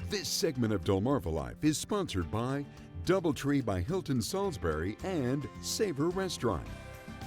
This segment of DelmarvaLife is sponsored by DoubleTree by Hilton Salisbury and Savour Restaurant.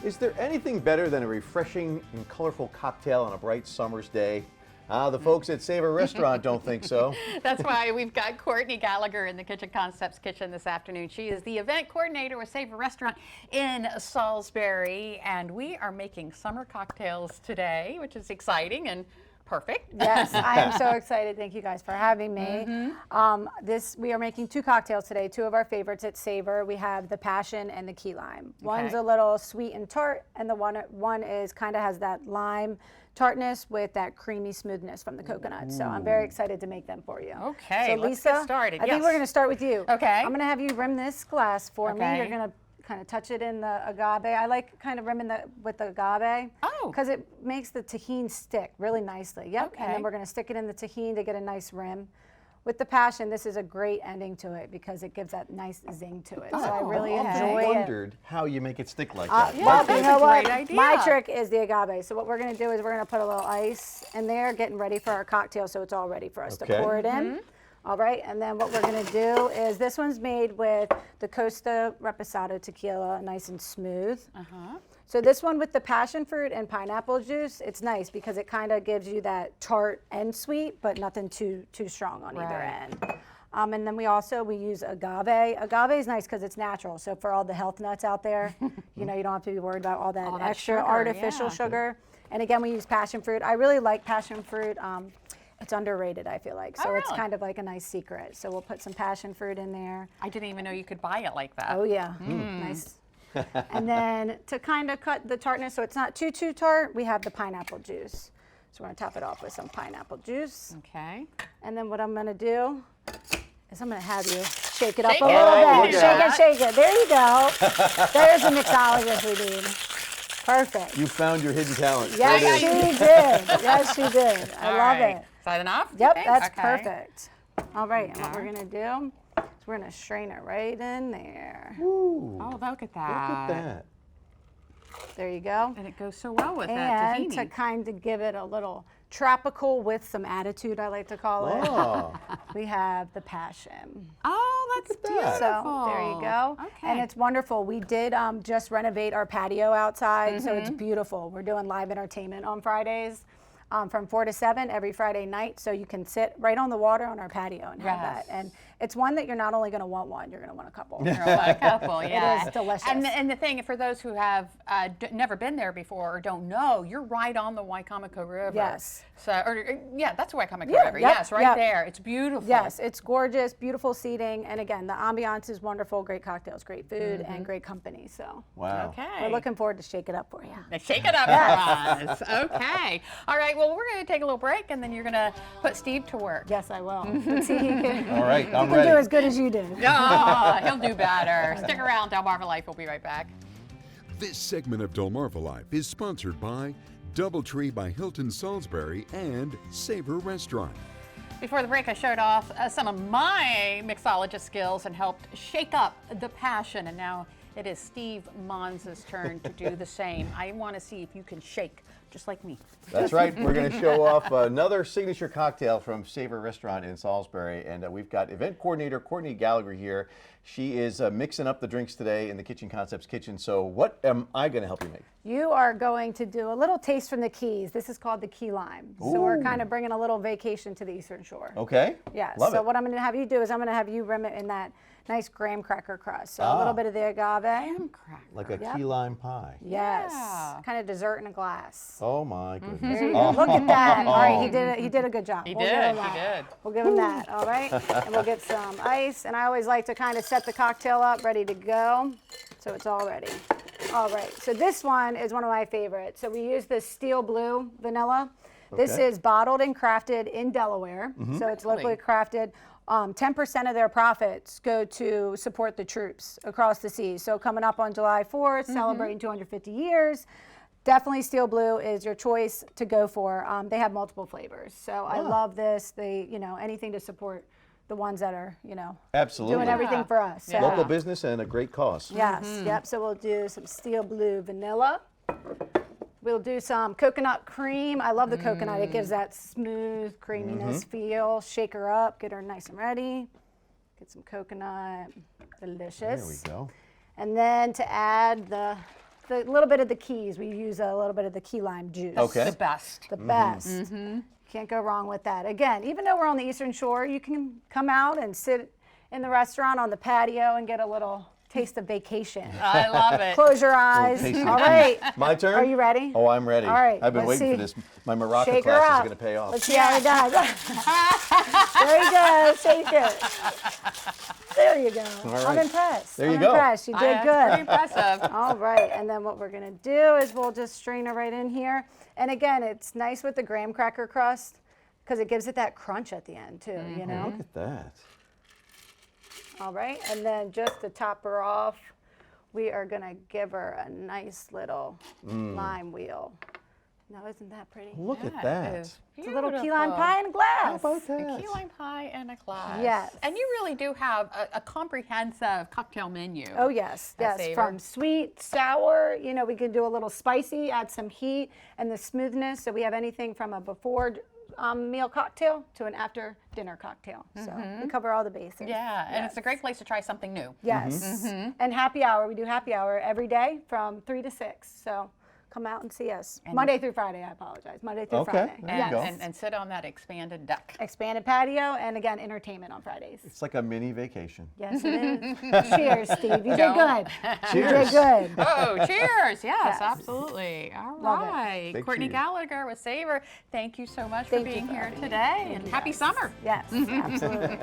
Is there anything better than a refreshing and colorful cocktail on a bright summer's day? The folks at Savour Restaurant don't think so. That's why we've got Courtney Gallagher in the Kitchen Concepts kitchen this afternoon. She is the event coordinator with Savour Restaurant in Salisbury, and we are making summer cocktails today, which is exciting and perfect. Yes, I am so excited. Thank you guys for having me. We are making two cocktails today, two of our favorites at Savour. We have the Passion and the Key Lime. One's a little sweet and tart, and the one is kind of has that lime tartness with that creamy smoothness from the coconut. So I'm very excited to make them for you. Okay, so let's Lisa, get started. I think we're going to start with you. Okay. I'm going to have you rim this glass for me. Okay. You're going to kind of touch it in the agave. I like kind of rimming with the agave. Oh. Because it makes the tahini stick really nicely. Yep. Okay. And then we're going to stick it in the tahini to get a nice rim. With the Passion, this is a great ending to it because it gives that nice zing to it. So I really enjoy I it. wondered how you make it stick like that. Well, that's you know a what? great idea. My trick is the agave. So what we're going to do is we're going to put a little ice in there, getting ready for our cocktail, so it's all ready for us to pour it in. All right, and then what we're going to do is this one's made with the Costa Reposado tequila, nice and smooth. So this one with the passion fruit and pineapple juice, it's nice because it kind of gives you that tart and sweet, but nothing too strong on either end. And then we use agave. Agave is nice because it's natural. So for all the health nuts out there, you know, you don't have to be worried about all that extra sugar, artificial sugar. And again, we use passion fruit. I really like passion fruit. It's underrated, I feel like. So it's kind of like a nice secret. So we'll put some passion fruit in there. I didn't even know you could buy it like that. Oh yeah, nice. And then to kind of cut the tartness so it's not too tart, we have the pineapple juice. So we're gonna top it off with some pineapple juice. Okay. And then what I'm gonna do is I'm gonna have you shake it up a Shake it. little bit. Yeah. Shake it. There you go. There's a mixologist we need. Perfect. You found your hidden talent. Yes, she did. Yes, she did. I love it. Is that enough? Yep, Okay. that's Okay. perfect. All right, and what we're gonna do is we're gonna strain it right in there. Ooh, Oh, look at look that. at that. There you go. And it goes so well with that And tahini. to kind of give it a little tropical with some attitude, I like to call it, Oh, we have the Passion. Oh, that's Look at that. beautiful. So there you go. Okay. And it's wonderful. We did just renovate our patio outside, so it's beautiful. We're doing live entertainment on Fridays from 4 to 7 every Friday night, so you can sit right on the water on our patio and have that. And it's one that you're not only going to want one, you're going to want a couple. You're a couple, yeah. It is delicious. And the thing, for those who have never been there before or don't know, you're right on the Wicomico River. Yes. So, yeah, that's the Wicomico River. yep, Yes, right there. It's beautiful. Yes, it's gorgeous, beautiful seating, and again, the ambiance is wonderful. Great cocktails, great food, and great company. So wow. Okay. we're looking forward to shake it up for you. Now shake it up for us. Okay. All right. Well, we're going to take a little break, and then you're going to put Steve to work. Yes, I will. Let's see, he can, All right, I'm he can do ready. as good as you did. Oh, he'll do better. Stick around. DelmarvaLife will be right back. This segment of DelmarvaLife is sponsored by DoubleTree by Hilton Salisbury and Savour Restaurant. Before the break, I showed off some of my mixologist skills and helped shake up the passion. And now it is Steve Mons' turn to do the same. I want to see if you can shake just like me. That's right. We're going to show off another signature cocktail from Savour Restaurant in Salisbury. And we've got event coordinator Courtney Gallagher here. She is mixing up the drinks today in the Kitchen Concepts kitchen. So what am I going to help you make? You are going to do a little taste from the Keys. This is called the Key Lime. So we're kind of bringing a little vacation to the Eastern Shore. Okay. Yes. Love So it. what I'm going to have you do is I'm going to have you rim it in that nice graham cracker crust. So a little bit of the agave. Like a key lime pie. Yes. Yeah. Kind of dessert in a glass. Oh my goodness. There you go. Look at that. All right, he did a good job. He We'll did, give him he that. did. We'll give him that, all right? And we'll get some ice. And I always like to kind of set the cocktail up, ready to go. So it's all ready. All right, so this one is one of my favorites. So we use this steel blue vanilla. This Okay. is bottled and crafted in Delaware. So it's locally crafted. 10% of their profits go to support the troops across the seas. So coming up on July 4th, celebrating 250 years, definitely Steel Blue is your choice to go for. They have multiple flavors. So I love this. They, anything to support the ones that are, Absolutely. doing everything for us. So, Local business and a great cause. yes, yep. So we'll do some Steel Blue vanilla we'll do some coconut cream. I love the coconut. It gives that smooth creaminess feel. Shake her up, get her nice and ready. Get some coconut, delicious. There we go. And then to add the little bit of the keys, we use a little bit of the key lime juice. Okay. The best. The best. Can't go wrong with that. Again, even though we're on the Eastern Shore, you can come out and sit in the restaurant on the patio and get a little taste of vacation. I love it. Close your eyes. tasty. All right. My turn? Are you ready? Oh, I'm ready. All right, I've been let's waiting for see. this. My maraca Shake her class is up. going to pay off. Let's see how he does. There you go. Shake it. There you go. All I'm right. impressed. There you I'm go. impressed. You did That's good. pretty impressive. All right, and then what we're gonna do is we'll just strain it right in here. And again, it's nice with the graham cracker crust because it gives it that crunch at the end too, you know? Look at that. All right, and then just to top her off, we are gonna give her a nice little lime wheel. Now, isn't that pretty? Look at That that. is It's a little key beautiful. lime pie in a glass. How about A that? key lime pie and a glass. Yes. And you really do have a comprehensive cocktail menu. Oh yes, At yes. Savour. From sweet, sour, you know, we can do a little spicy, add some heat and the smoothness. So we have anything from a before meal cocktail to an after dinner cocktail. So we cover all the bases. Yeah, and it's a great place to try something new. Yes. And happy hour. We do happy hour every day from 3 to 6. So come out and see us. Monday through Friday, I apologize. Monday through Okay, Friday. there you go. And sit on that expanded deck. Expanded patio and again, entertainment on Fridays. It's like a mini vacation. Yes, it is. Cheers, Steve. You did Don't. good. You did good. Oh, cheers. Yes, Yes. absolutely. All Love it. right. Big Courtney cheers. Gallagher with Savour. Thank you so much Thank for you being for here having me. today and happy summer. Yes, absolutely.